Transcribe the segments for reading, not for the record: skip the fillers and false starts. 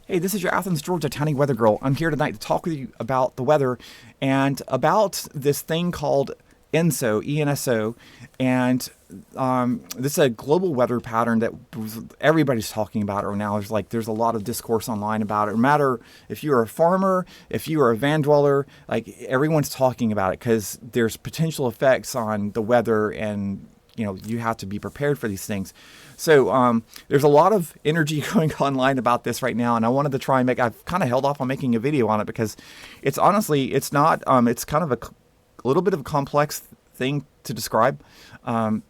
Hey, this is your Athens, Georgia Tiny Weather Girl. I'm here tonight to talk with you about the weather and about this thing called ENSO, ENSO, and this is a global weather pattern that everybody's talking about right now. There's a lot of discourse online about it. No matter if you're a farmer, if you are a van dweller, like everyone's talking about it because there's potential effects on the weather, and you have to be prepared for these things. So there's a lot of energy going online about this right now, and I wanted to try and I've kind of held off on making a video on it because it's honestly, it's not, it's kind of a little bit of a complex thing to describe. And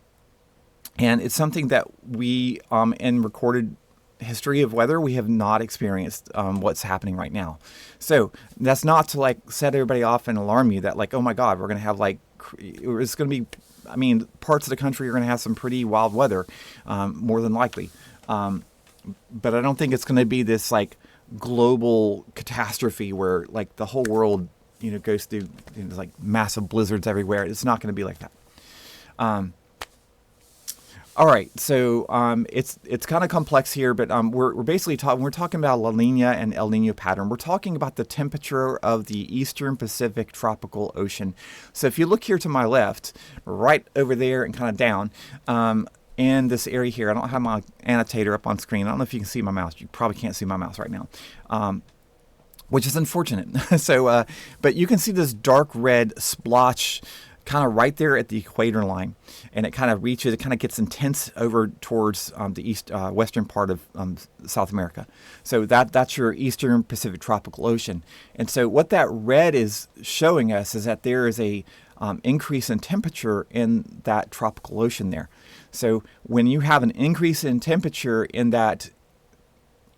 it's something that we, in recorded history of weather, we have not experienced what's happening right now. So that's not to like set everybody off and alarm you that like, oh my God, we're going to have it's going to be, parts of the country are going to have some pretty wild weather, more than likely. But I don't think it's going to be this like global catastrophe where like the whole world, goes through like massive blizzards everywhere. It's not going to be like that. All right, so it's kind of complex here, but we're basically we're talking about La Nina and El Nino pattern. We're talking about the temperature of the Eastern Pacific tropical ocean. So if you look here to my left, right over there and kind of down, in this area here, I don't have my annotator up on screen. I don't know if you can see my mouse. You probably can't see my mouse right now, which is unfortunate. So, but you can see this dark red splotch kind of right there at the equator line, and it kind of gets intense over towards the western part of South America. So that's your Eastern Pacific tropical ocean. And so what that red is showing us is that there is a increase in temperature in that tropical ocean there. So when you have an increase in temperature in that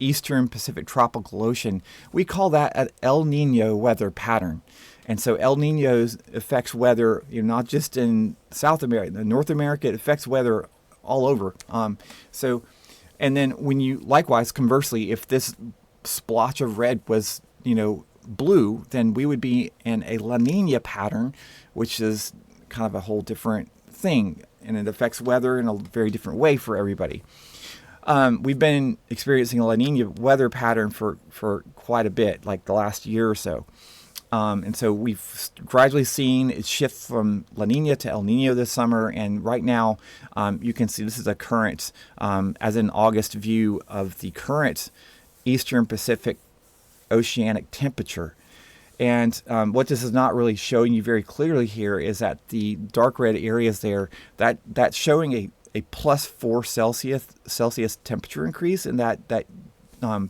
Eastern Pacific tropical ocean, we call that an El Nino weather pattern. And so El Nino affects weather, not just in South America, North America, it affects weather all over. And then likewise, conversely, if this splotch of red was, blue, then we would be in a La Nina pattern, which is kind of a whole different thing. And it affects weather in a very different way for everybody. We've been experiencing a La Nina weather pattern for quite a bit, like the last year or so. And so we've gradually seen it shift from La Nina to El Nino this summer. And right now, you can see this is a current, as in August view of the current Eastern Pacific oceanic temperature. And what this is not really showing you very clearly here is that the dark red areas there, that's showing a plus 4 Celsius temperature increase in that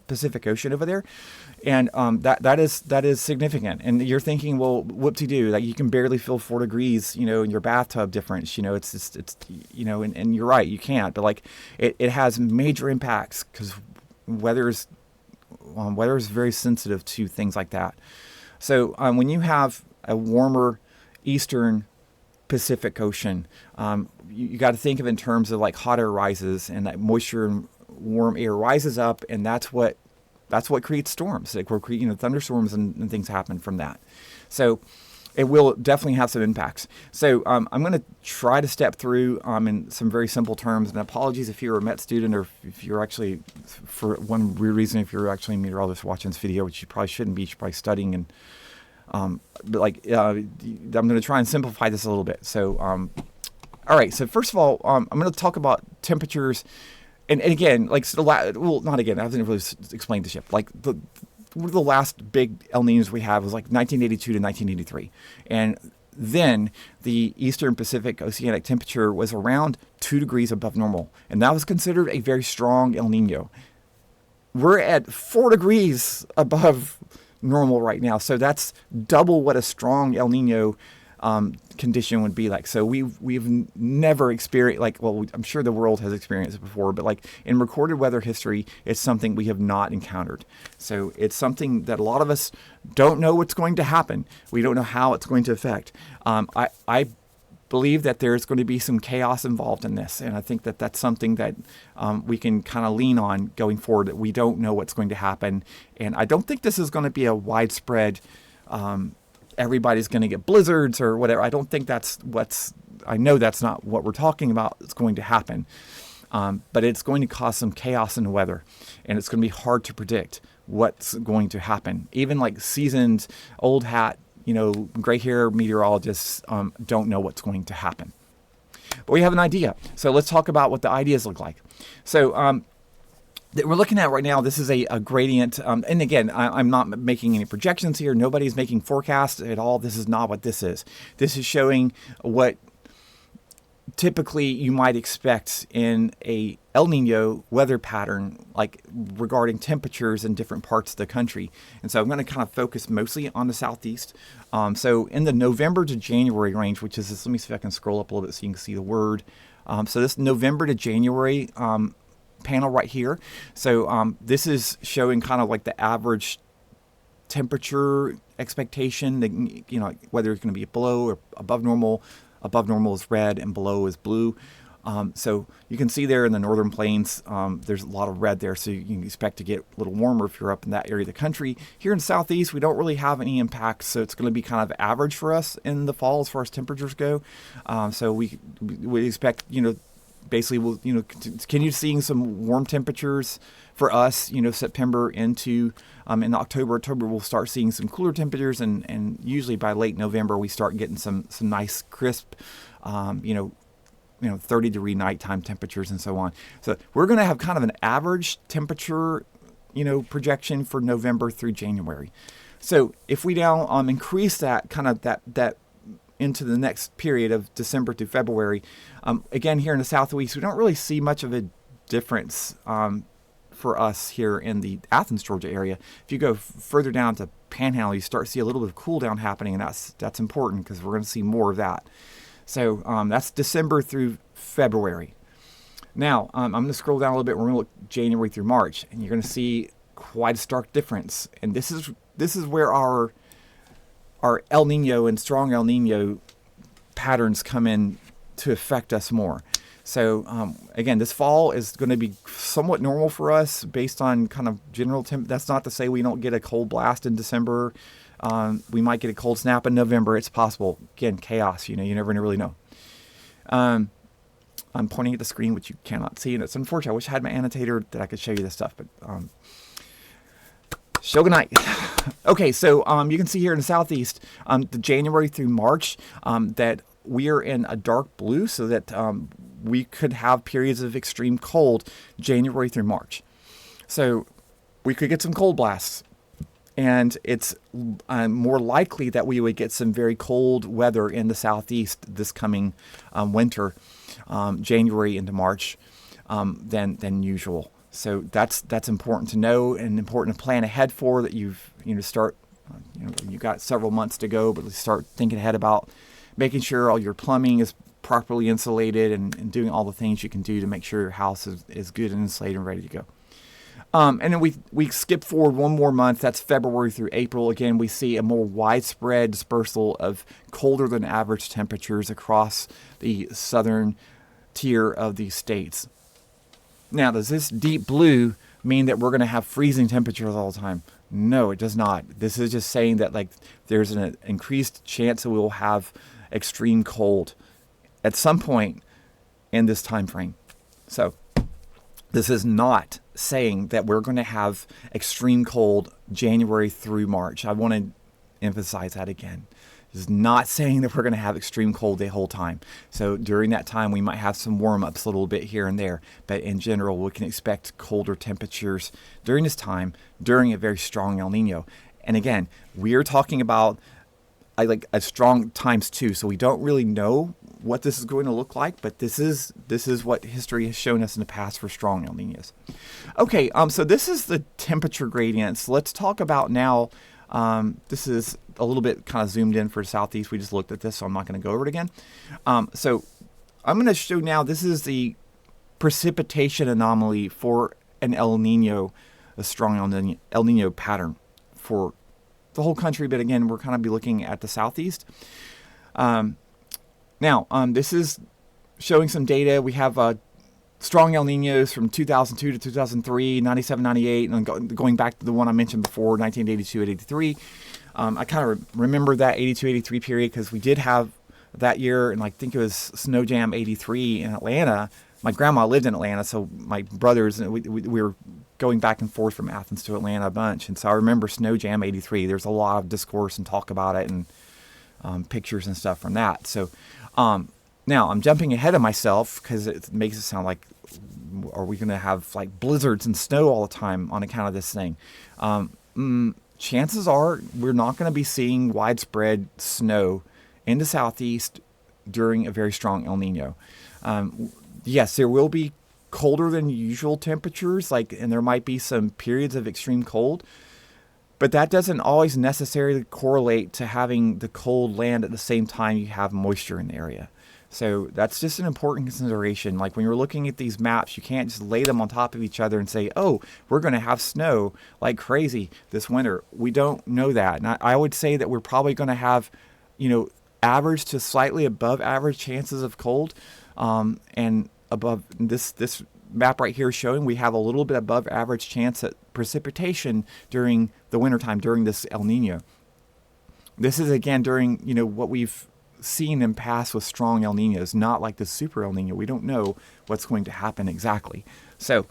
Pacific Ocean over there. And that is significant. And you're thinking, well, whoop-de-doo, like you can barely feel 4 degrees, in your bathtub difference. It's and you're right, you can't. But like it has major impacts because weather is very sensitive to things like that. So when you have a warmer Eastern Pacific Ocean, you got to think of it in terms of like hot air rises, and that moisture and warm air rises up, and that's what creates storms. Like we're creating thunderstorms and things happen from that. So it will definitely have some impacts. So I'm going to try to step through in some very simple terms. And apologies if you're a Met student, or if you're actually, for one weird reason, if you're actually a meteorologist watching this video, which you probably shouldn't be. You should probably studying. And I'm going to try and simplify this a little bit. So all right. So first of all, I'm going to talk about temperatures. And again, not again, I haven't really explained this yet. Like the last big El Ninos we have was like 1982 to 1983. And then the Eastern Pacific oceanic temperature was around 2 degrees above normal. And that was considered a very strong El Nino. We're at 4 degrees above normal right now. So that's double what a strong El Nino condition would be like. So we've never experienced I'm sure the world has experienced it before, but like in recorded weather history, it's something we have not encountered. So it's something that a lot of us don't know what's going to happen. We don't know how it's going to affect. I believe that there's going to be some chaos involved in this, and I think that that's something that we can kind of lean on going forward. That we don't know what's going to happen, and I don't think this is going to be a widespread. Everybody's going to get blizzards or whatever. I don't think I know that's not what we're talking about. It's going to happen. But it's going to cause some chaos in the weather, and it's going to be hard to predict what's going to happen. Even like seasoned, old hat, gray hair meteorologists don't know what's going to happen. But we have an idea. So let's talk about what the ideas look like. So that we're looking at right now, this is a gradient. And again, I'm not making any projections here. Nobody's making forecasts at all. This is not what this is. This is showing what typically you might expect in a El Nino weather pattern, like regarding temperatures in different parts of the country. And so I'm going to kind of focus mostly on the southeast. So in the November to January range, which is this, let me see if I can scroll up a little bit so you can see the word. So this November to January panel right here. So this is showing kind of like the average temperature expectation, whether it's going to be below or above normal. Above normal is red and below is blue. So you can see there in the northern plains, there's a lot of red there, so you can expect to get a little warmer if you're up in that area of the country. Here in the southeast, we don't really have any impacts, so it's going to be kind of average for us in the fall as far as temperatures go. So we expect, basically we'll, continue seeing some warm temperatures for us, September into in October we'll start seeing some cooler temperatures, and usually by late November we start getting some nice crisp 30-degree nighttime temperatures and so on. So we're going to have kind of an average temperature projection for November through January. So if we now increase that kind of that into the next period of December to February, again here in the southeast we don't really see much of a difference for us here in the Athens, Georgia area. If you go further down to Panhandle, you start to see a little bit of cool down happening, and that's important because we're going to see more of that. So that's December through February. Now I'm going to scroll down a little bit. We're going to look January through March, and you're going to see quite a stark difference. And this is where our El Nino and strong El Nino patterns come in to affect us more. So again, this fall is going to be somewhat normal for us based on kind of general temp. That's not to say we don't get a cold blast in December. We might get a cold snap in November. It's possible. Again, chaos. You never really know. I'm pointing at the screen, which you cannot see, and it's unfortunate. I wish I had my annotator that I could show you this stuff, but Shogunite. Okay, so you can see here in the southeast, the January through March, that we are in a dark blue, so that we could have periods of extreme cold January through March. So we could get some cold blasts, and it's more likely that we would get some very cold weather in the southeast this coming winter, January into March, than usual. So that's important to know and important to plan ahead for. That you've start, you've got several months to go, but start thinking ahead about making sure all your plumbing is properly insulated and doing all the things you can do to make sure your house is good and insulated and ready to go. And then we skip forward one more month. That's February through April. Again, we see a more widespread dispersal of colder than average temperatures across the southern tier of these states. Now, does this deep blue mean that we're going to have freezing temperatures all the time? No, it does not. This is just saying that there's an increased chance that we will have extreme cold at some point in this time frame. So this is not saying that we're going to have extreme cold January through March. I want to emphasize that again. This is not saying that we're going to have extreme cold the whole time. So during that time, we might have some warm-ups a little bit here and there. But in general, we can expect colder temperatures during this time, during a very strong El Nino. And again, we're talking about a strong times two. So we don't really know what this is going to look like, but this is what history has shown us in the past for strong El Niños. Okay, so this is the temperature gradients. Let's talk about now. This is a little bit kind of zoomed in for the southeast. We just looked at this, so I'm not going to go over it again. So I'm going to show now, this is the precipitation anomaly for an El Nino, a strong El Nino pattern for the whole country. But again, we're kind of be looking at the southeast. Now, this is showing some data. We have strong El Niños from 2002 to 2003, 97, 98, and going back to the one I mentioned before, 1982 and 83. I kind of remember that 82, 83 period because we did have that year, and I think it was Snow Jam 83 in Atlanta, my grandma lived in Atlanta, so my brothers and we were going back and forth from Athens to Atlanta a bunch, and so I remember Snow Jam '83. There's a lot of discourse and talk about it, and pictures and stuff from that. So now I'm jumping ahead of myself because it makes it sound like, are we going to have like blizzards and snow all the time on account of this thing? Chances are we're not going to be seeing widespread snow in the southeast during a very strong El Nino. Yes, there will be colder than usual temperatures, and there might be some periods of extreme cold, but that doesn't always necessarily correlate to having the cold land at the same time you have moisture in the area. So that's just an important consideration. Like when you're looking at these maps, you can't just lay them on top of each other and say, oh, we're going to have snow like crazy this winter. We don't know that. And I would say that we're probably going to have, average to slightly above average chances of cold. And above this map right here is showing we have a little bit above average chance at precipitation during the wintertime, during this El Nino. This is again during, what we've seen in past with strong El Ninos, not like the Super El Nino. We don't know what's going to happen exactly. So,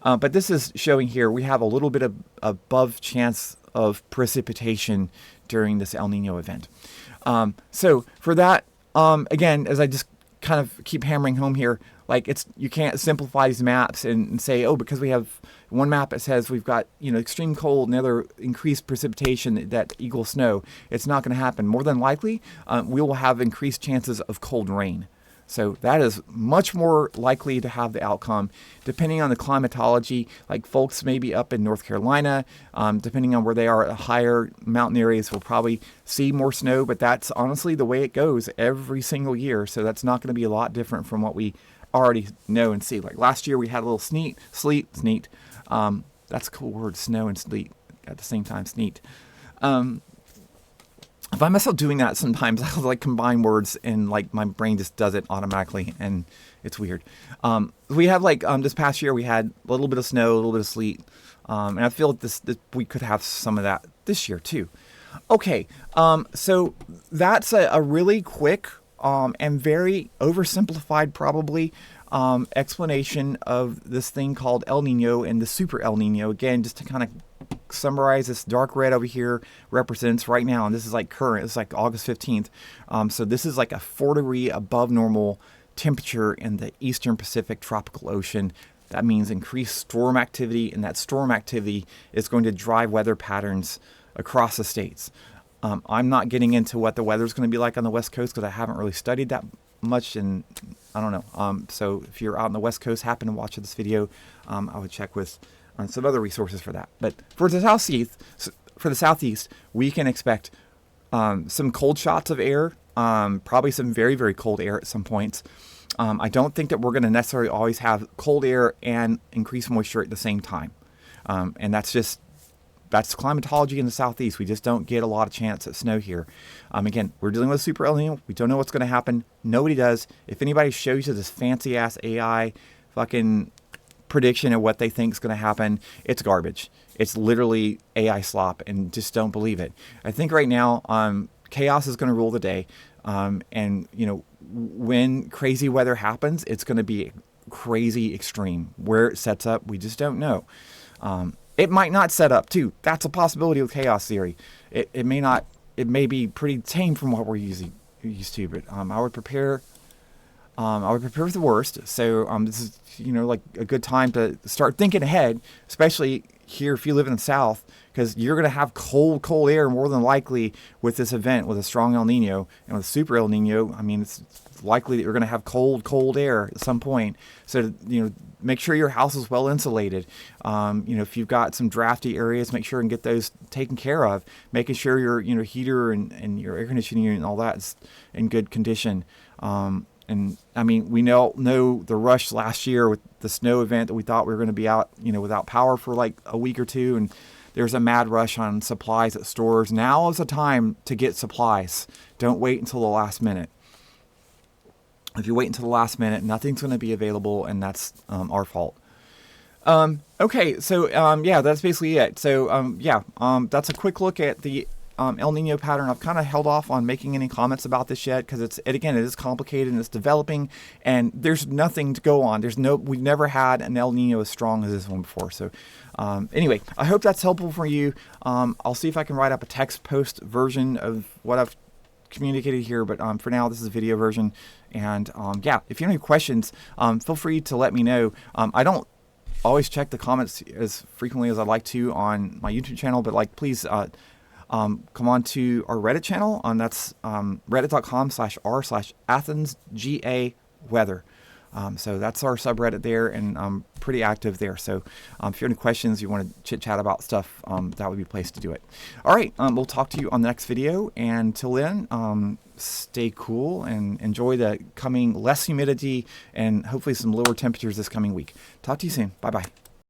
but this is showing here we have a little bit of above chance of precipitation during this El Nino event. So for that, again, as I just kind of keep hammering home here, you can't simplify these maps and say, oh, because we have one map that says we've got, extreme cold and the other increased precipitation that equals snow. It's not going to happen. More than likely, we will have increased chances of cold rain. So that is much more likely to have the outcome, depending on the climatology. Like folks maybe up in North Carolina, depending on where they are at higher mountain areas, will probably see more snow, but that's honestly the way it goes every single year. So that's not going to be a lot different from what we already know and see. Like last year we had a little sleet. That's a cool word, snow and sleet at the same time, sneet. I find myself doing that sometimes. I'll combine words and my brain just does it automatically, and it's weird. We have this past year we had a little bit of snow, a little bit of sleet, and I feel that we could have some of that this year too. Okay, so that's a really quick and very oversimplified probably explanation of this thing called El Nino and the Super El Nino. Again, just to kind of summarize, this dark red over here represents right now, and this is current, it's August 15th. So this is a 4-degree above normal temperature in the eastern Pacific tropical ocean. That means increased storm activity, and that storm activity is going to drive weather patterns across the states. I'm not getting into what the weather is going to be like on the West Coast because I haven't really studied that much, and I don't know. So if you're out on the West Coast, happen to watch this video, I would check with on some other resources for that. But for the southeast, we can expect some cold shots of air, probably some very, very cold air at some points. I don't think that we're going to necessarily always have cold air and increased moisture at the same time. And that's climatology in the southeast. We just don't get a lot of chance at snow here. Again, we're dealing with Super El Nino. We don't know what's going to happen. Nobody does. If anybody shows you this fancy ass AI fucking prediction of what they think is going to happen, it's garbage. It's literally AI slop, and just don't believe it. I think right now chaos is going to rule the day, and when crazy weather happens, it's going to be crazy extreme. Where it sets up, we just don't know. It might not set up too. That's a possibility with chaos theory. It may not. It may be pretty tame from what we're used to, but I would prepare for the worst. So this is a good time to start thinking ahead, especially here if you live in the South, because you're going to have cold air more than likely with this event, with a strong El Nino and with Super El Nino. I mean, it's likely that you're going to have cold air at some point. So make sure your house is well insulated. If you've got some drafty areas, make sure and get those taken care of. Making sure your heater and your air conditioning unit and all that is in good condition. And I mean, we know the rush last year with the snow event that we thought we were going to be out, without power for a week or two, and there's a mad rush on supplies at stores. Now is the time to get supplies. Don't wait until the last minute. If you wait until the last minute, nothing's going to be available, and that's our fault. Okay, so that's basically it. So that's a quick look at the El Nino pattern. I've kind of held off on making any comments about this yet because again, it is complicated and it's developing, and there's nothing to go on. We've never had an El Nino as strong as this one before. So anyway, I hope that's helpful for you. I'll see if I can write up a text post version of what I've communicated here, but for now, this is a video version. And yeah, if you have any questions, feel free to let me know. I don't always check the comments as frequently as I'd like to on my YouTube channel, but like, please come on to our Reddit channel. That's reddit.com/r/AthensGA weather. So that's our subreddit there, and I'm pretty active there. So if you have any questions, you want to chit chat about stuff, that would be a place to do it. All right, we'll talk to you on the next video. And until then, stay cool and enjoy the coming less humidity and hopefully some lower temperatures this coming week. Talk to you soon. Bye-bye.